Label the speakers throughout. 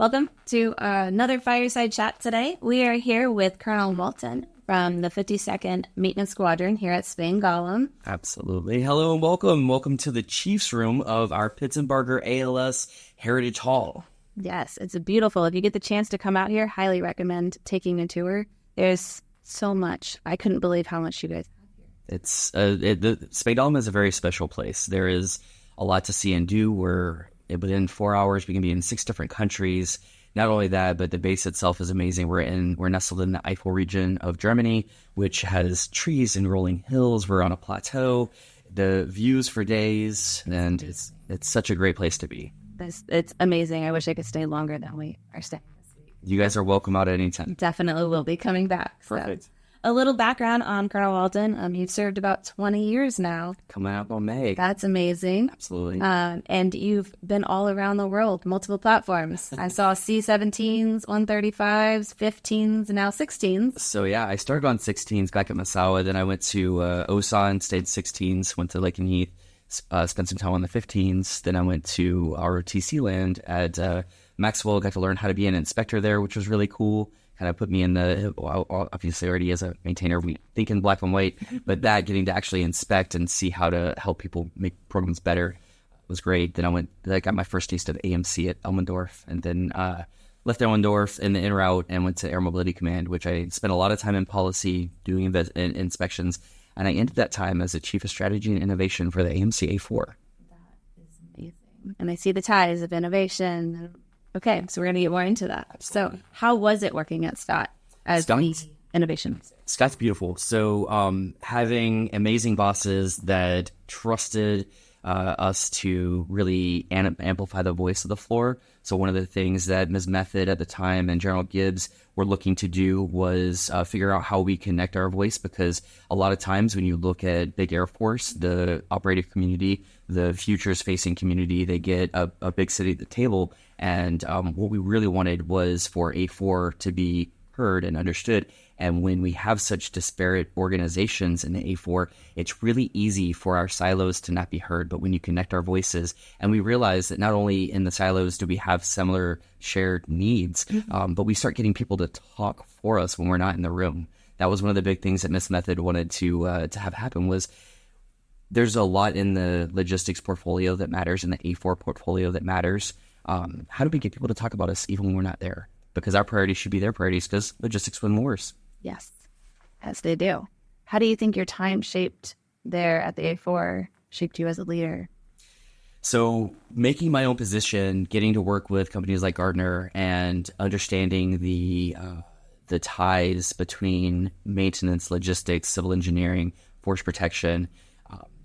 Speaker 1: Welcome to another Fireside Chat today. We are here with Col Walton from the 52nd Maintenance Squadron here at Spain Gollum.
Speaker 2: Absolutely. Hello and welcome. Welcome to the Chiefs Room of our Pittsburgher ALS Heritage Hall.
Speaker 1: Yes, it's beautiful. If you get the chance to come out here, highly recommend taking a tour. There's so much. I couldn't believe how much you guys have here.
Speaker 2: The Spain Gollum is a very special place. There is a lot to see and do. Within 4 hours, we can be in 6 different countries. Not only that, but the base itself is amazing. We're nestled in the Eifel region of Germany, which has trees and rolling hills. We're on a plateau. The views for days, and it's such a great place to be.
Speaker 1: It's amazing. I wish I could stay longer than we are staying this week.
Speaker 2: You guys are welcome out at any time.
Speaker 1: Definitely will be coming back.
Speaker 2: Perfect.
Speaker 1: So, a little background on Col Walton. You've served about 20 years now.
Speaker 2: Coming up on May.
Speaker 1: That's amazing.
Speaker 2: Absolutely.
Speaker 1: And you've been all around the world, multiple platforms. I saw C-17s, 135s, 15s, and now 16s.
Speaker 2: So yeah, I started on 16s back at Massawa. Then I went to Osan, stayed 16s, went to Lake and Heath, spent some time on the 15s. Then I went to ROTC land at Maxwell, got to learn how to be an inspector there, which was really cool. Kind of put me in obviously already as a maintainer, we think in black and white, but getting to actually inspect and see how to help people make programs better was great. Then I got my first taste of AMC at Elmendorf, and then left Elmendorf in the en route and went to Air Mobility Command, which I spent a lot of time in policy doing inspections. And I ended that time as a chief of strategy and innovation for the AMC A4.
Speaker 1: That is amazing. And I see the ties of innovation. Okay, so we're going to get more into that.
Speaker 2: Absolutely.
Speaker 1: So how was it working at Scott as the innovation?
Speaker 2: Scott's beautiful. So having amazing bosses that trusted us to really amplify the voice of the floor. So one of the things that Ms. Method at the time and General Gibbs were looking to do was figure out how we connect our voice, because a lot of times when you look at big Air Force, the operative community, the futures-facing community, they get a big city at the table. And what we really wanted was for A4 to be heard and understood. And when we have such disparate organizations in the A4, it's really easy for our silos to not be heard. But when you connect our voices, and we realize that not only in the silos do we have similar shared needs, but we start getting people to talk for us when we're not in the room. That was one of the big things that Miss Method wanted to have happen. Was there's a lot in the logistics portfolio that matters, in the A4 portfolio that matters. How do we get people to talk about us even when we're not there? Because our priorities should be their priorities, because logistics win wars.
Speaker 1: Yes, as they do. How do you think your time shaped there at the A4 shaped you as a leader?
Speaker 2: So making my own position, getting to work with companies like Gardner, and understanding the ties between maintenance, logistics, civil engineering, force protection,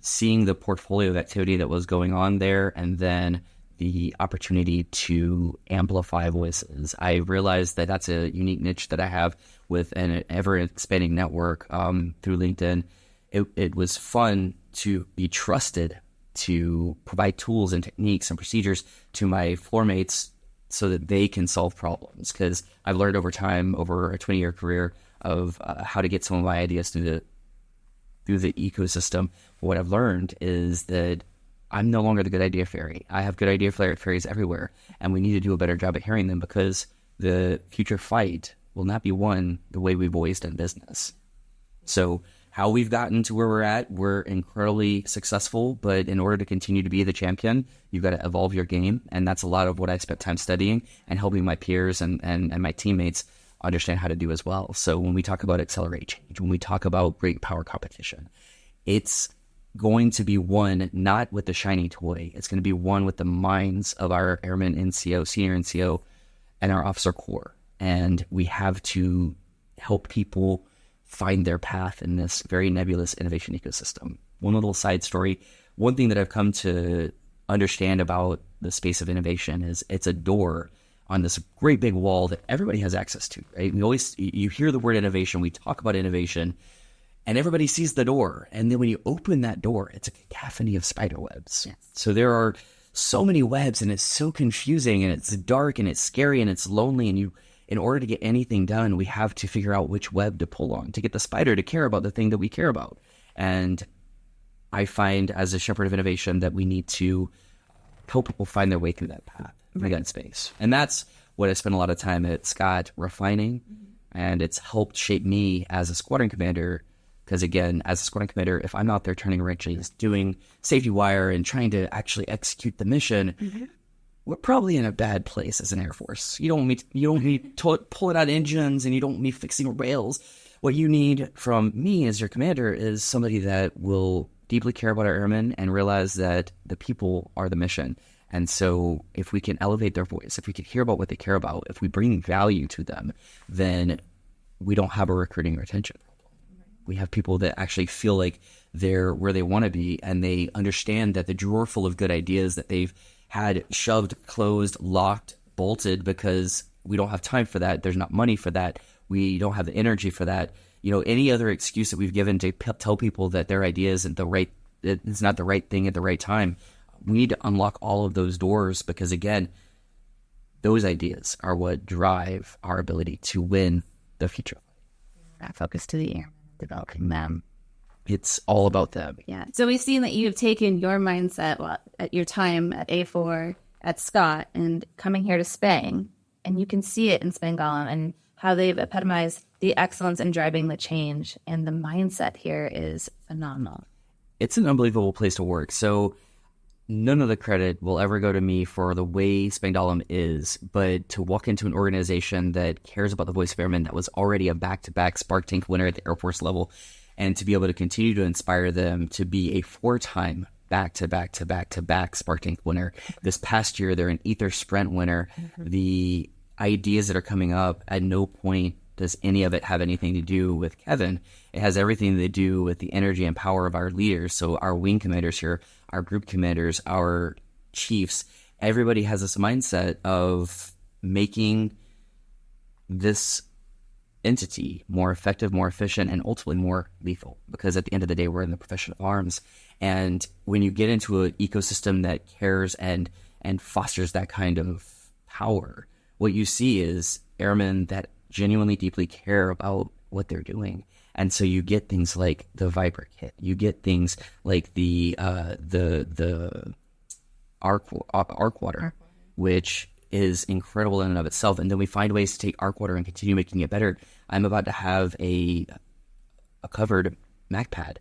Speaker 2: seeing the portfolio of activity that was going on there, and then the opportunity to amplify voices. I realized that that's a unique niche that I have with an ever-expanding network through LinkedIn. It was fun to be trusted to provide tools and techniques and procedures to my floor mates so that they can solve problems. Because I've learned over time, over a 20-year career, of how to get some of my ideas through the ecosystem. What I've learned is that I'm no longer the good idea fairy. I have good idea fairies everywhere, and we need to do a better job at hearing them, because the future fight will not be won the way we've always done business. So how we've gotten to where we're incredibly successful, but in order to continue to be the champion, you've got to evolve your game, and that's a lot of what I spent time studying and helping my peers and my teammates understand how to do as well. So when we talk about accelerate change, when we talk about great power competition, it's going to be won not with the shiny toy. It's going to be won with the minds of our airmen, NCO, senior NCO, and our officer corps. And we have to help people find their path in this very nebulous innovation ecosystem. One little side story. One thing that I've come to understand about the space of innovation is it's a door on this great big wall that everybody has access to, right? You hear the word innovation, we talk about innovation, and everybody sees the door. And then when you open that door, it's a cacophony of spider webs.
Speaker 1: Yes.
Speaker 2: So there are so many webs, and it's so confusing, and it's dark, and it's scary, and it's lonely. And in order to get anything done, we have to figure out which web to pull on to get the spider to care about the thing that we care about. And I find, as a shepherd of innovation, that we need to help people find their way through that path, through that space. And that's what I spent a lot of time at Scott refining, and it's helped shape me as a squadron commander. Because again, as a squadron commander, if I'm not there turning wrenches, doing safety wire, and trying to actually execute the mission, we're probably in a bad place as an Air Force. You don't need pulling out engines, and you don't need fixing rails. What you need from me as your commander is somebody that will deeply care about our airmen and realize that the people are the mission. And so if we can elevate their voice, if we can hear about what they care about, if we bring value to them, then we don't have a recruiting or retention problem. We have people that actually feel like they're where they want to be, and they understand that the drawer full of good ideas that they've had shoved, closed, locked, bolted because we don't have time for that. There's not money for that. We don't have the energy for that. Any other excuse that we've given to tell people that their idea it's not the right thing at the right time. We need to unlock all of those doors because, again, those ideas are what drive our ability to win the future.
Speaker 1: That focus to the airmen, developing them.
Speaker 2: It's all about them.
Speaker 1: Yeah. So we've seen that you've taken your mindset at your time at A4, at Scott, and coming here to Spang, and you can see it in Spangdahlem and how they've epitomized the excellence in driving the change. And the mindset here is phenomenal.
Speaker 2: It's an unbelievable place to work. So none of the credit will ever go to me for the way Spangdahlem is, but to walk into an organization that cares about the voice of airmen, that was already a back-to-back Spark Tank winner at the Air Force level, and to be able to continue to inspire them to be a 4-time back-to-back Spark Tank winner. This past year, they're an Ether Sprint winner. The ideas that are coming up, at no point does any of it have anything to do with Kevin. It has everything to do with the energy and power of our leaders. So our wing commanders here, our group commanders, our chiefs, everybody has this mindset of making this entity more effective, more efficient, and ultimately more lethal. Because at the end of the day, we're in the profession of arms. And when you get into an ecosystem that cares and fosters that kind of power, what you see is airmen that genuinely deeply care about what they're doing. And so you get things like the Viper kit. You get things like the arc water, which is incredible in and of itself. And then we find ways to take arc water and continue making it better. I'm about to have a covered MAC pad,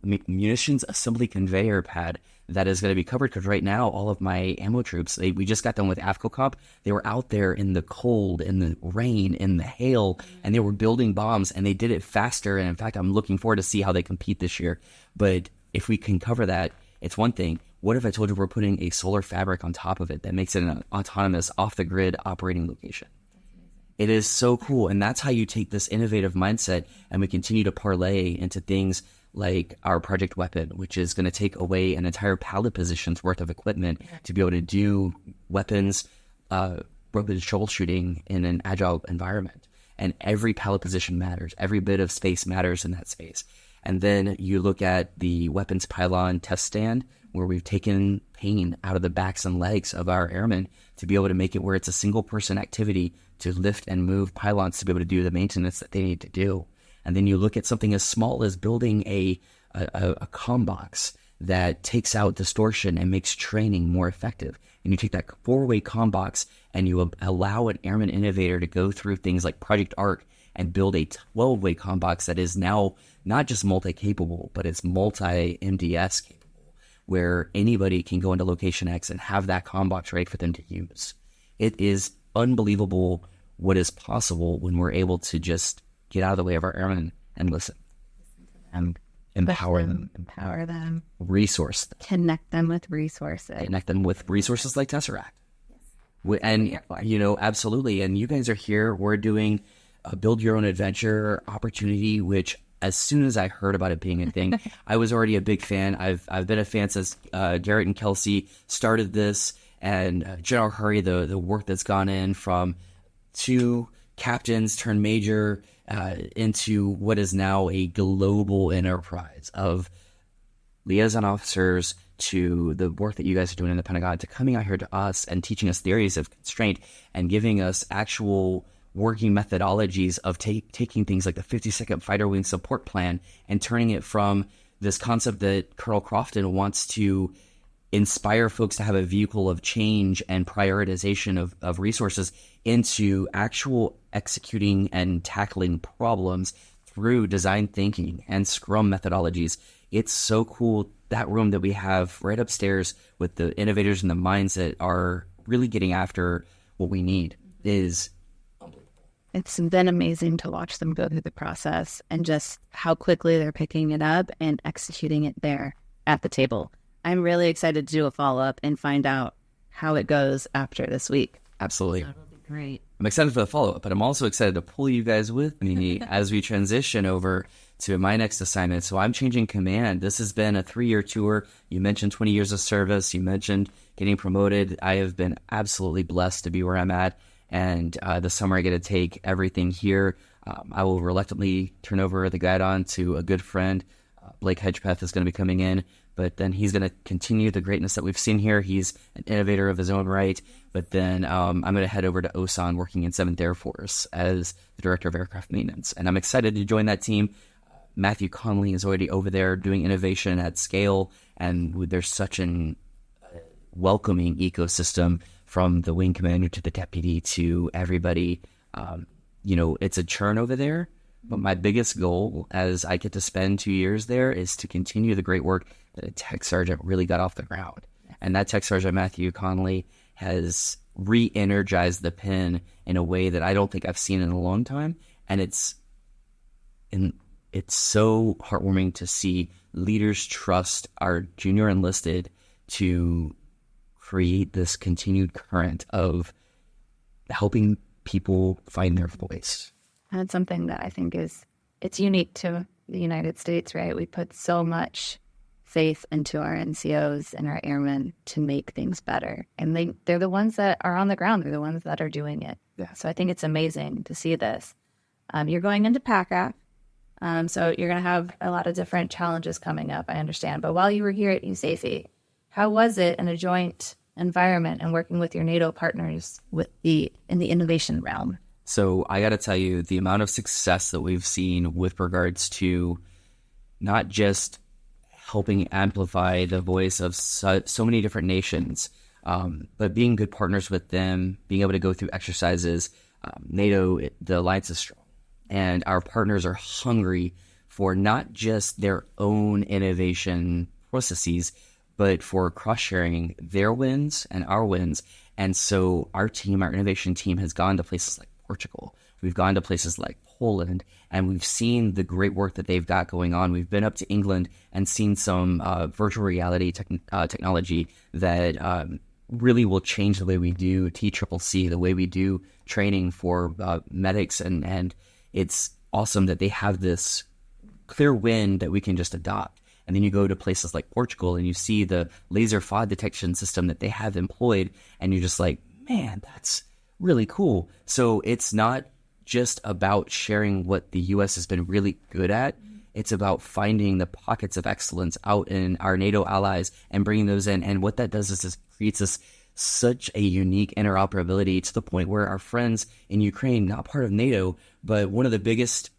Speaker 2: munitions assembly conveyor pad that is going to be covered, because right now all of my ammo troops, we just got done with AFCO Comp. They were out there in the cold, in the rain, in the hail, and they were building bombs, and they did it faster. And in fact, I'm looking forward to see how they compete this year. But if we can cover that, it's one thing. What if I told you we're putting a solar fabric on top of it that makes it an autonomous, off-the-grid operating location? It is so cool. And that's how you take this innovative mindset, and we continue to parlay into things like our Project Weapon, which is going to take away an entire pallet position's worth of equipment to be able to do weapons troubleshooting in an agile environment. And every pallet position matters. Every bit of space matters in that space. And then you look at the weapons pylon test stand, where we've taken pain out of the backs and legs of our airmen to be able to make it where it's a single person activity to lift and move pylons to be able to do the maintenance that they need to do. And then you look at something as small as building a comm box that takes out distortion and makes training more effective. And you take that 4-way comm box and you allow an airman innovator to go through things like Project Arc and build a 12-way comm box that is now not just multi-capable, but it's multi-MDS capable, where anybody can go into location X and have that comm box ready for them to use. It is unbelievable what is possible when we're able to just get out of the way of our airmen and listen to them, empower them, resource them,
Speaker 1: connect them with resources,
Speaker 2: like Tesseract. Yes. And, absolutely. And you guys are here. We're doing a build your own adventure opportunity, which as soon as I heard about it being a thing, I was already a big fan. I've been a fan since Garrett and Kelsey started this, and General Hurry, the work that's gone in from 2 captains turned major into what is now a global enterprise of liaison officers, to the work that you guys are doing in the Pentagon, to coming out here to us and teaching us theories of constraint and giving us actual working methodologies of taking things like the 52nd Fighter Wing Support Plan and turning it from this concept that Colonel Crofton wants to inspire folks to have a vehicle of change and prioritization of resources into actual executing and tackling problems through design thinking and Scrum methodologies. It's so cool. That room that we have right upstairs with the innovators and the minds that are really getting after what we need is unbelievable.
Speaker 1: It's been amazing to watch them go through the process and just how quickly they're picking it up and executing it there at the table. I'm really excited to do a follow-up and find out how it goes after this week.
Speaker 2: Absolutely.
Speaker 1: That'll be great.
Speaker 2: I'm excited for the follow-up, but I'm also excited to pull you guys with me as we transition over to my next assignment. So I'm changing command. This has been a 3-year tour. You mentioned 20 years of service. You mentioned getting promoted. I have been absolutely blessed to be where I'm at. And this summer I get to take everything here. I will reluctantly turn over the guidon to a good friend. Blake Hedgepeth is going to be coming in, but then he's going to continue the greatness that we've seen here. He's an innovator of his own right. But then I'm going to head over to Osan, working in 7th Air Force as the Director of Aircraft Maintenance. And I'm excited to join that team. Matthew Conley is already over there doing innovation at scale, and there's such an welcoming ecosystem from the wing commander to the deputy to everybody. It's a churn over there, but my biggest goal as I get to spend 2 years there is to continue the great work that a tech sergeant really got off the ground. And that tech sergeant, Matthew Conley, has re-energized the pen in a way that I don't think I've seen in a long time. And it's so heartwarming to see leaders trust our junior enlisted to create this continued current of helping people find their voice.
Speaker 1: That's something that I think it's unique to the United States, right? We put so much faith into our NCOs and our airmen to make things better. And they're the ones that are on the ground. They're the ones that are doing it.
Speaker 2: Yeah.
Speaker 1: So I think it's amazing to see this. You're going into PACAF. So you're going to have a lot of different challenges coming up, I understand. But while you were here at USAFE, how was it in a joint environment and working with your NATO partners in the innovation realm?
Speaker 2: So I got to tell you, the amount of success that we've seen with regards to not just helping amplify the voice of so many different nations, but being good partners with them, being able to go through exercises. NATO, the alliance is strong, and our partners are hungry for not just their own innovation processes, but for cross-sharing their wins and our wins. And so our innovation team has gone to places like Portugal. We've gone to places like Poland, and we've seen the great work that they've got going on. We've been up to England and seen some virtual reality technology that really will change the way we do TCCC, the way we do training for medics. And it's awesome that they have this clear win that we can just adopt. And then you go to places like Portugal and you see the laser FOD detection system that they have employed, and you're just like, man, that's really cool. So it's not just about sharing what the U.S. has been really good at. It's about finding the pockets of excellence out in our NATO allies and bringing those in. And what that does is it creates such a unique interoperability to the point where our friends in Ukraine, not part of NATO, but one of the biggest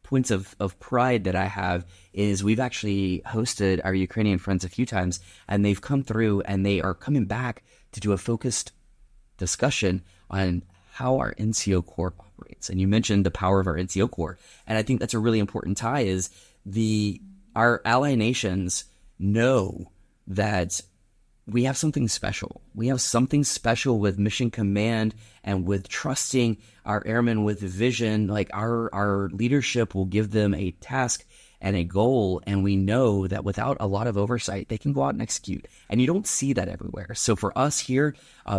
Speaker 2: points of pride that I have is we've actually hosted our Ukrainian friends a few times, and they've come through and they are coming back to do a focused discussion on how our NCO Corps operates. And you mentioned the power of our NCO Corps. And I think that's a really important tie is our ally nations know that we have something special. We have something special with mission command and with trusting our airmen with vision. Like our leadership will give them a task and a goal, and we know that without a lot of oversight, they can go out and execute. And you don't see that everywhere. So for us here,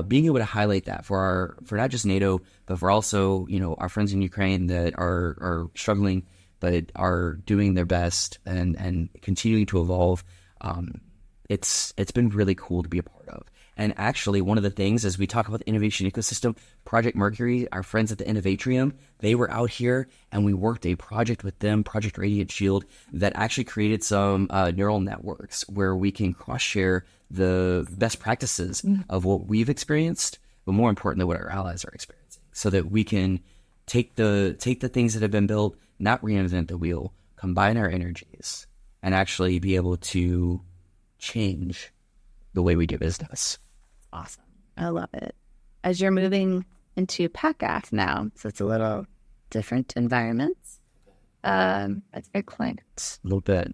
Speaker 2: being able to highlight that for not just NATO, but for also our friends in Ukraine that are struggling, but are doing their best and continuing to evolve. It's been really cool to be a part of. And actually, one of the things as we talk about the innovation ecosystem, Project Mercury, our friends at the Innovatrium, they were out here and we worked a project with them, Project Radiant Shield, that actually created some neural networks where we can cross-share the best practices of what we've experienced, but more importantly, what our allies are experiencing, so that we can take the things that have been built, not reinvent the wheel, combine our energies, and actually be able to change the way we do business.
Speaker 1: Awesome. I love it. As you're moving into PACAF now, so it's a little different environments. It's very climate.
Speaker 2: A little bit.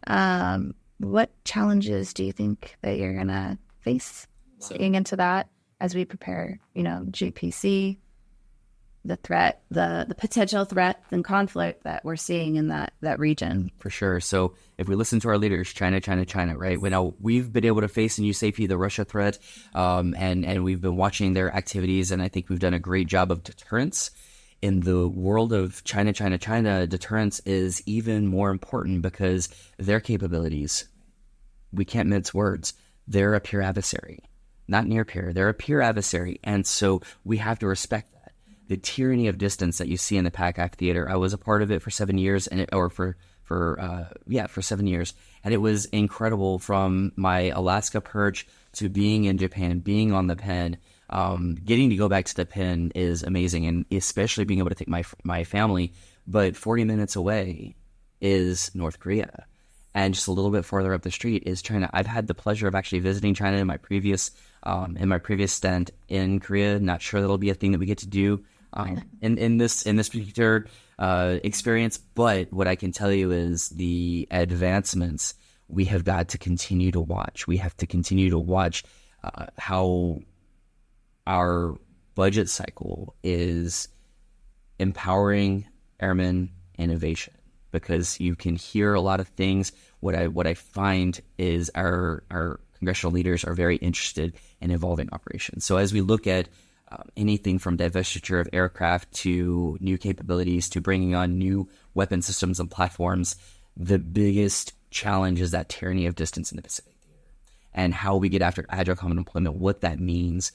Speaker 1: What challenges do you think that you're going to face getting into that as we prepare, GPC, the threat, the potential threat and conflict that we're seeing in that region?
Speaker 2: For sure. So if we listen to our leaders, China, right? We've been able to face and use safely the Russia threat, and we've been watching their activities, and I think we've done a great job of deterrence. In the world of China, deterrence is even more important because their capabilities, we can't mince words. They're a peer adversary, not near peer. They're a peer adversary, and so we have to respect that. The tyranny of distance that you see in the PACAF theater. I was a part of it for 7 years, for 7 years, and it was incredible. From my Alaska perch to being in Japan, being on the pen, getting to go back to the pen is amazing, and especially being able to take my family. But 40 minutes away is North Korea, and just a little bit farther up the street is China. I've had the pleasure of actually visiting China in my previous stint in Korea. Not sure that'll be a thing that we get to do in this particular experience, but what I can tell you is the advancements we have got to continue to watch. We have to continue to watch how our budget cycle is empowering airmen innovation, because you can hear a lot of things. What I find is our congressional leaders are very interested in evolving operations. So as we look at anything from divestiture of aircraft to new capabilities to bringing on new weapon systems and platforms, the biggest challenge is that tyranny of distance in the Pacific theater, and how we get after agile common deployment, what that means,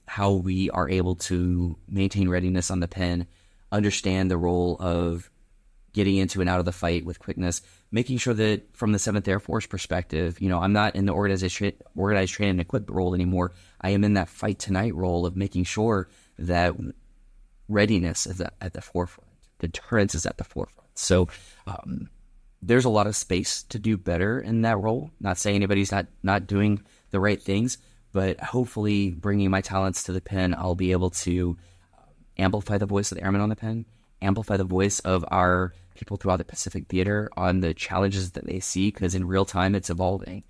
Speaker 2: how we are able to maintain readiness on the pen, understand the role of getting into and out of the fight with quickness, making sure that from the 7th Air Force perspective, I'm not in the organized training and equip role anymore. I am in that fight tonight role of making sure that readiness is at the forefront. Deterrence is at the forefront. So there's a lot of space to do better in that role. Not saying anybody's not doing the right things, but hopefully bringing my talents to the pen, I'll be able to amplify the voice of the airmen on the pen, amplify the voice of our people throughout the Pacific theater on the challenges that they see, because in real time it's evolving.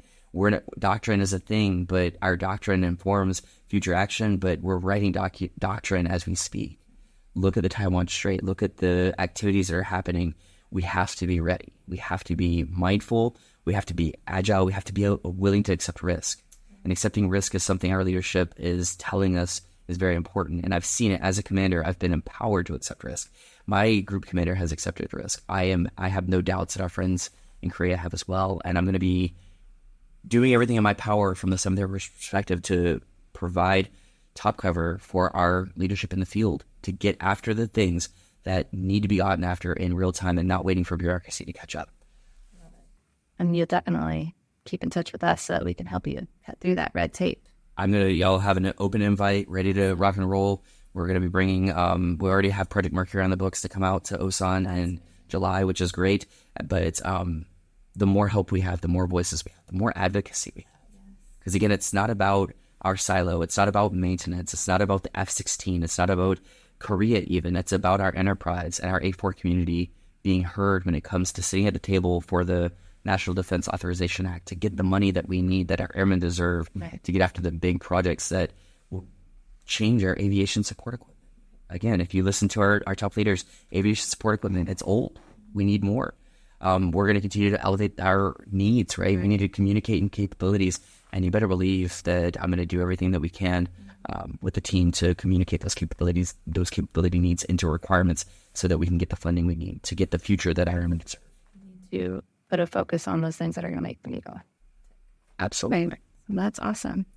Speaker 2: Doctrine is a thing, but our doctrine informs future action, but we're writing doctrine as we speak. Look at the Taiwan Strait. Look at the activities that are happening. We have to be ready. We have to be mindful. We have to be agile. We have to be willing to accept risk. And accepting risk is something our leadership is telling us is very important. And I've seen it as a commander. I've been empowered to accept risk. My group commander has accepted risk. I have no doubts that our friends in Korea have as well. And I'm going to be doing everything in my power from the 7th Air perspective to provide top cover for our leadership in the field to get after the things that need to be gotten after in real time and not waiting for bureaucracy to catch up.
Speaker 1: And you'll definitely keep in touch with us so that we can help you cut through that red tape.
Speaker 2: Y'all have an open invite, ready to rock and roll. We're going to be bringing, we already have Project Mercury on the books to come out to Osan in July, which is great. But it's, the more help we have, the more voices we have, the more advocacy we have. Because again, it's not about our silo. It's not about maintenance. It's not about the F-16. It's not about Korea even. It's about our enterprise and our A4 community being heard when it comes to sitting at the table for the National Defense Authorization Act to get the money that we need, that our airmen deserve, to get after the big projects that will change our aviation support equipment. Again, if you listen to our top leaders, aviation support equipment, it's old. We need more. We're going to continue to elevate our needs, right? We need to communicate in capabilities, and you better believe that I'm going to do everything that we can with the team to communicate those capability needs into requirements so that we can get the funding we need to get the future that our airmen deserve.
Speaker 1: To put a focus on those things that are going to make the go.
Speaker 2: Absolutely.
Speaker 1: Right. That's awesome.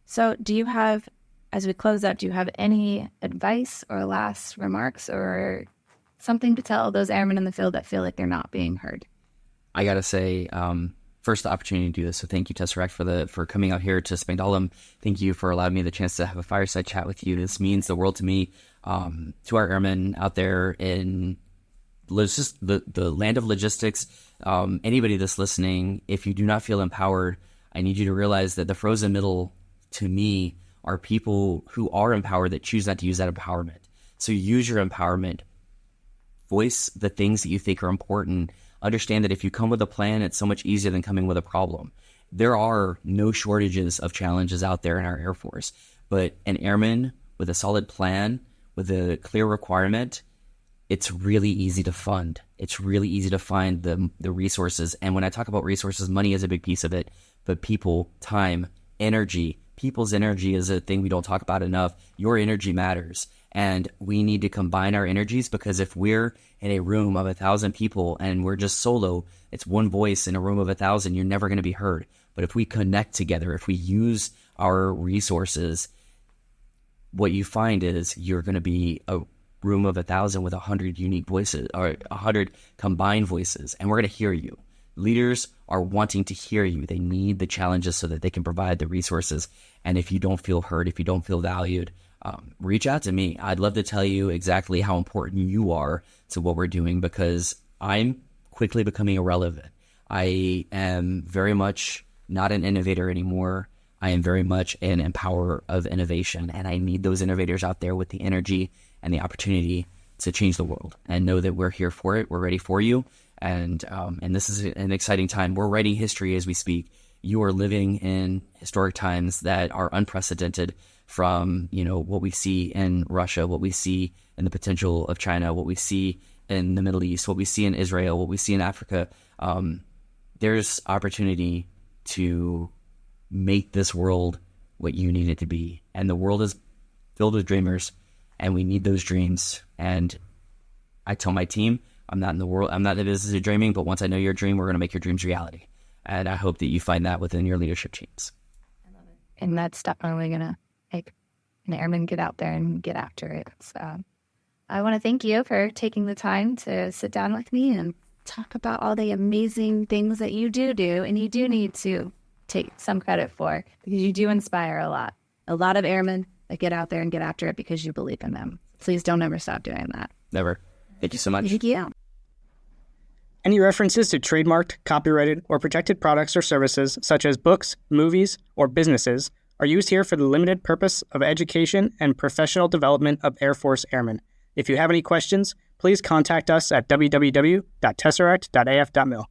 Speaker 1: So do you have, as we close out, do you have any advice or last remarks or something to tell those airmen in the field that feel like they're not being heard?
Speaker 2: I got to say, first, the opportunity to do this. So thank you, Tesseract, for coming out here to Spangdahlem. Thank you for allowing me the chance to have a fireside chat with you. This means the world to me, to our airmen out there in the land of logistics. Anybody that's listening, if you do not feel empowered, I need you to realize that the frozen middle, to me, are people who are empowered that choose not to use that empowerment. So use your empowerment. Voice the things that you think are important. Understand that if you come with a plan, it's so much easier than coming with a problem. There are no shortages of challenges out there in our Air Force, but an airman with a solid plan, with a clear requirement, it's really easy to fund. It's really easy to find the resources. And when I talk about resources, money is a big piece of it, but people, time, energy, people's energy is a thing we don't talk about enough. Your energy matters. And we need to combine our energies, because if we're in a room of 1,000 people and we're just solo, it's one voice in a room of 1,000, you're never going to be heard. But if we connect together, if we use our resources, what you find is you're going to be a room of 1,000 with 100 unique voices, or 100 combined voices, and we're going to hear you. Leaders are wanting to hear you. They need the challenges so that they can provide the resources. And if you don't feel heard, if you don't feel valued, reach out to me. I'd love to tell you exactly how important you are to what we're doing, because I'm quickly becoming irrelevant. I am very much not an innovator anymore. I am very much an empowerer of innovation, and I need those innovators out there with the energy and the opportunity to change the world, and know that we're here for it. We're ready for you. And this is an exciting time. We're writing history as we speak. You are living in historic times that are unprecedented, from, what we see in Russia, what we see in the potential of China, what we see in the Middle East, what we see in Israel, what we see in Africa. There's opportunity to make this world what you need it to be. And the world is filled with dreamers, and we need those dreams. And I tell my team, I'm not in the business of dreaming, but once I know your dream, we're going to make your dreams reality. And I hope that you find that within your leadership teams.
Speaker 1: I love it. And that's definitely going to make an airman get out there and get after it. So I want to thank you for taking the time to sit down with me and talk about all the amazing things that you do, and you do need to take some credit for, because you do inspire a lot of airmen that get out there and get after it because you believe in them. Please don't ever stop doing that.
Speaker 2: Never. Thank you so much.
Speaker 1: Thank you.
Speaker 3: Any references to trademarked, copyrighted, or protected products or services, such as books, movies, or businesses, are used here for the limited purpose of education and professional development of Air Force airmen. If you have any questions, please contact us at www.tesseract.af.mil.